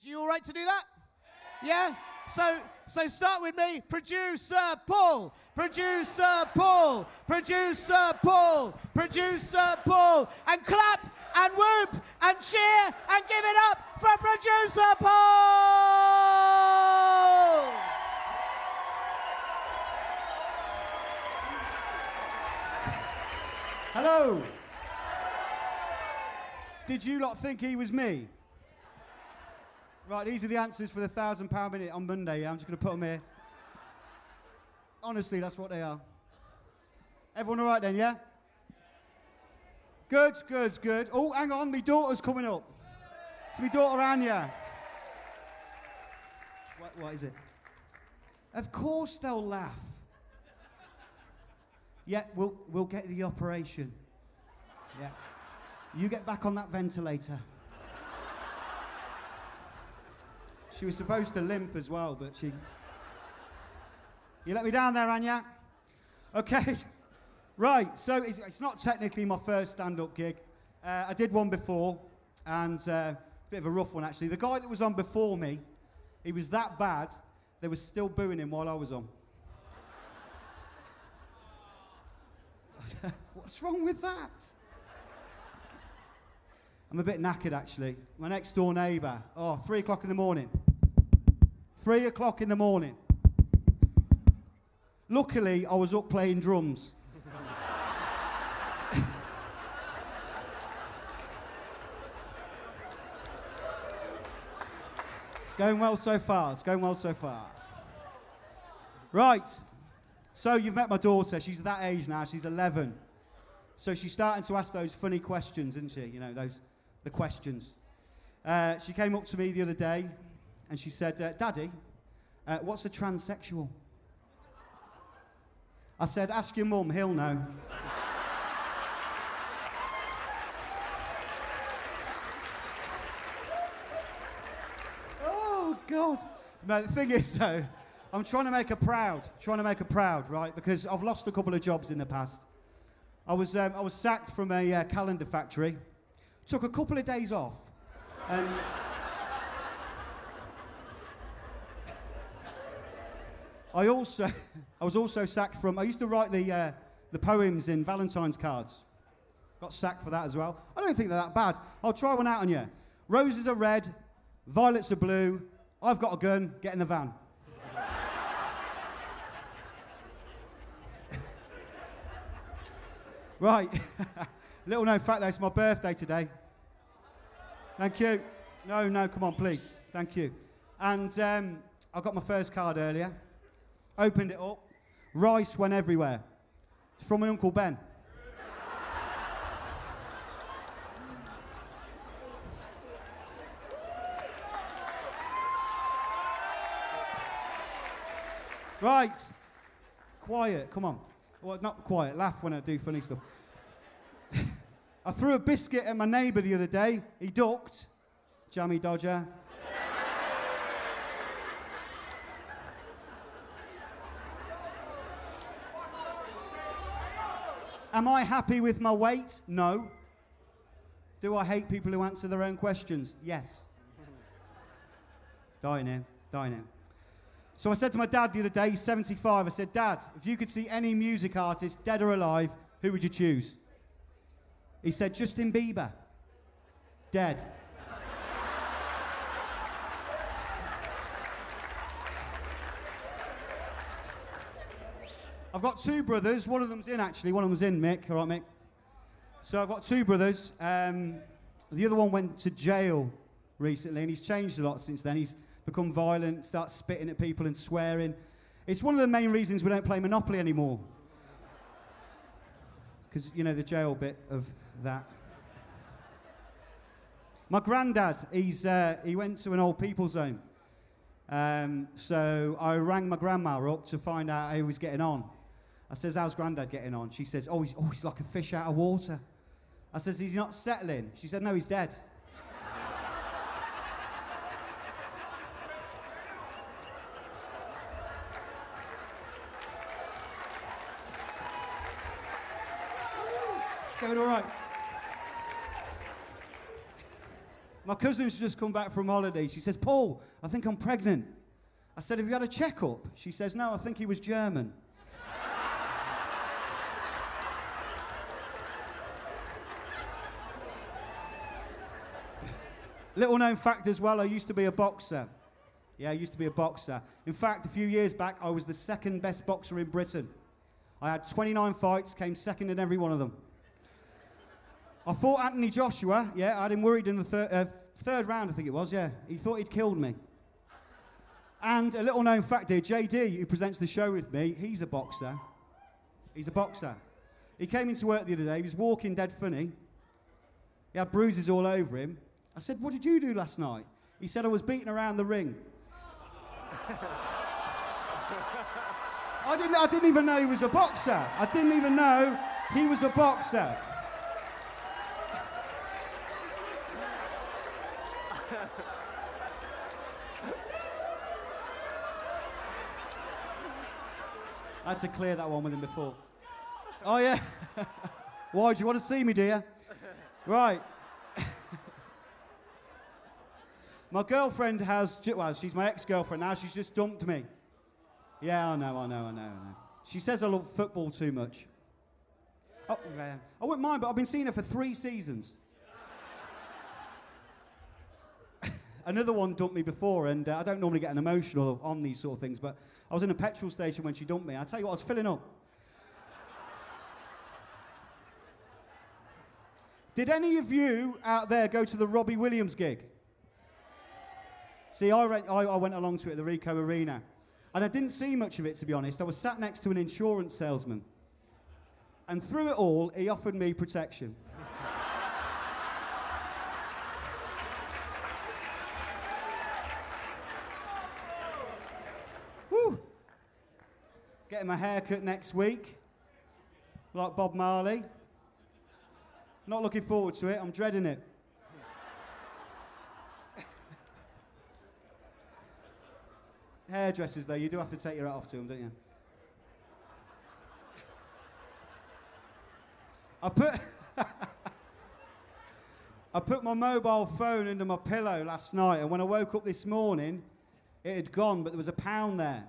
You all right to do that? Yeah? So start with me. Producer Paul. Producer Paul. Producer Paul. Producer Paul. And clap and whoop and cheer and give it up for Producer Paul. Hello. Did you lot think he was me? Right, these are the answers for the £1,000 minute on Monday. Yeah? I'm just going to put them here. Honestly, that's what they are. Everyone all right then, yeah? Good, good, good. Oh, hang on, my daughter's coming up. It's my daughter, Anya. What is it? Of course they'll laugh. Yeah, we'll get the operation. Yeah. You get back on that ventilator. She was supposed to limp as well, but she... You let me down there, Anya? Okay. Right, so it's not technically my first stand-up gig. I did one before, and a bit of a rough one, actually. The guy that was on before me, he was that bad, they were still booing him while I was on. What's wrong with that? I'm a bit knackered, actually. My next door neighbour, 3 o'clock in the morning. 3 o'clock in the morning. Luckily, I was up playing drums. It's going well so far. It's going well so far. Right. So you've met my daughter. She's that age now. She's 11. So she's starting to ask those funny questions, isn't she? You know, the questions. She came up to me the other day and she said, Daddy, what's a transsexual? I said, ask your mum, he'll know. Oh, God. No, the thing is, though, I'm trying to make her proud, right? Because I've lost a couple of jobs in the past. I was sacked from a calendar factory. Took a couple of days off. And I was also sacked from... I used to write the poems in Valentine's cards. Got sacked for that as well. I don't think they're that bad. I'll try one out on you. Roses are red, violets are blue. I've got a gun, get in the van. Right. Little known fact though, it's my birthday today. Thank you. No, come on, please. Thank you. And I got my first card earlier. Opened it up. Rice went everywhere. It's from my Uncle Ben. Right. Quiet, come on. Well, not quiet, laugh when I do funny stuff. I threw a biscuit at my neighbour the other day. He ducked. Jammy dodger. Am I happy with my weight? No. Do I hate people who answer their own questions? Yes. Dying here. So I said to my dad the other day, he's 75, I said, Dad, if you could see any music artist, dead or alive, who would you choose? He said, Justin Bieber. Dead. I've got two brothers. One of them's in, actually. One of them's in, Mick. All right, Mick? So I've got two brothers. The other one went to jail recently, and he's changed a lot since then. He's become violent, starts spitting at people and swearing. It's one of the main reasons we don't play Monopoly anymore. Because, you know, the jail bit of that. My granddad, he went to an old people's home. So I rang my grandma up to find out how he was getting on. I says, how's Grandad getting on? She says, he's like a fish out of water. I says, he's not settling. She said, no, he's dead. It's going all right. My cousin's just come back from holiday. She says, Paul, I think I'm pregnant. I said, have you had a checkup? She says, no, I think he was German. Little known fact as well, I used to be a boxer. Yeah, I used to be a boxer. In fact, a few years back, I was the second best boxer in Britain. I had 29 fights, came second in every one of them. I fought Anthony Joshua, yeah, I had him worried in the third round, I think it was, yeah. He thought he'd killed me. And a little known fact here, JD, who presents the show with me, he's a boxer. He's a boxer. He came into work the other day, he was walking dead funny. He had bruises all over him. I said, what did you do last night? He said, I was beating around the ring. I didn't even know he was a boxer. I didn't even know he was a boxer. I had to clear that one with him before. Oh, yeah. Why, do you want to see me, do you? Right. My girlfriend has, well, she's my ex-girlfriend now, she's just dumped me. Yeah, I know. She says I love football too much. Oh, yeah. I wouldn't mind, but I've been seeing her for 3 seasons. Another one dumped me before, and I don't normally get an emotional on these sort of things, but I was in a petrol station when she dumped me. I tell you what, I was filling up. Did any of you out there go to the Robbie Williams gig? See, I went along to it at the Ricoh Arena, and I didn't see much of it, to be honest. I was sat next to an insurance salesman, and through it all, he offered me protection. Woo! Getting my hair cut next week, like Bob Marley. Not looking forward to it, I'm dreading it. Hairdressers, though, you do have to take your hat off to them, don't you? I put my mobile phone under my pillow last night, and when I woke up this morning, it had gone, but there was £1 there.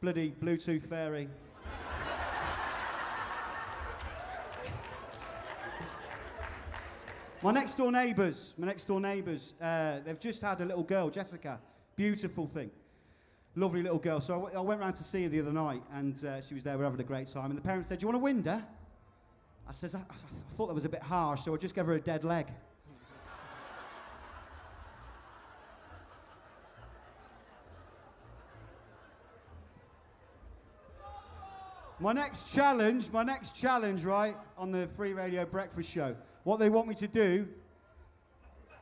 Bloody Bluetooth fairy. My next door neighbours, they've just had a little girl, Jessica. Beautiful thing. Lovely little girl. So I went round to see her the other night, and she was there, we were having a great time. And the parents said, do you want a window? I said, I thought that was a bit harsh, so I just gave her a dead leg. My next challenge, right, on the Free Radio Breakfast Show, what they want me to do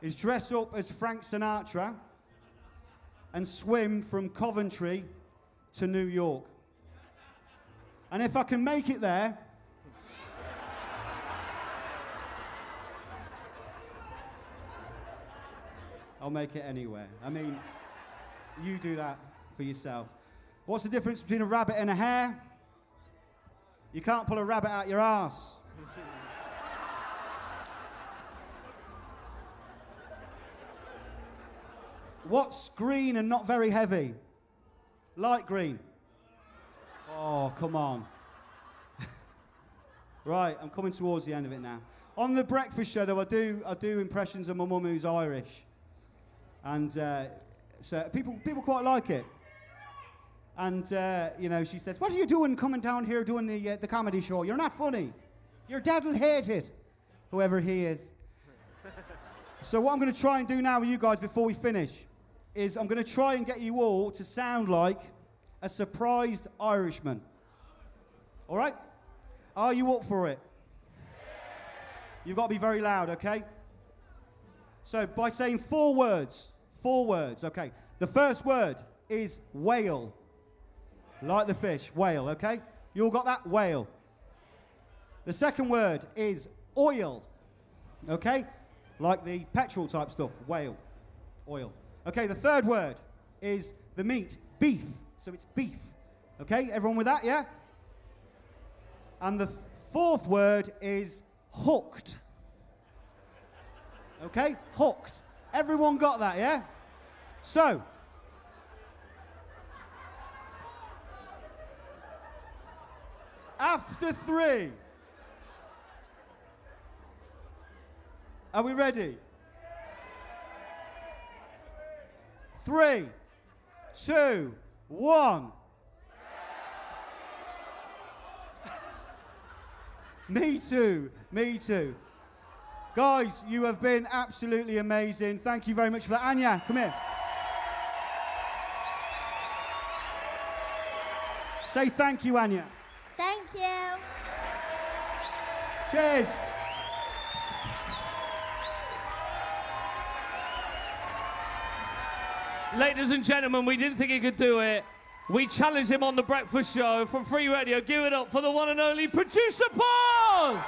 is dress up as Frank Sinatra and swim from Coventry to New York. And if I can make it there, I'll make it anywhere. I mean, you do that for yourself. What's the difference between a rabbit and a hare? You can't pull a rabbit out your arse. What's green and not very heavy? Light green. Oh, come on. Right, I'm coming towards the end of it now. On the breakfast show, though, I do impressions of my mum who's Irish, and so people quite like it. And you know, she says, "What are you doing, coming down here doing the comedy show? You're not funny. Your dad'll hate it, whoever he is." So what I'm going to try and do now with you guys before we finish is I'm going to try and get you all to sound like a surprised Irishman. All right? Are you up for it? You've got to be very loud, okay? So by saying 4 words, okay? The first word is whale. Like the fish, whale, okay? You all got that? Whale. The second word is oil, okay? Like the petrol type stuff, whale, oil. Okay, the third word is the meat, beef. So it's beef, okay? Everyone with that, yeah? And the fourth word is hooked. Okay? Hooked. Everyone got that, yeah? So, after 3, are we ready? 3, 2, 1. Me too, me too. Guys, you have been absolutely amazing. Thank you very much for that. Anya, come here. Say thank you, Anya. Thank you. Cheers. Ladies and gentlemen, we didn't think he could do it. We challenged him on The Breakfast Show from Free Radio. Give it up for the one and only Producer Paul!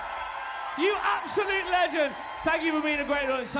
You absolute legend. Thank you for being a great audience.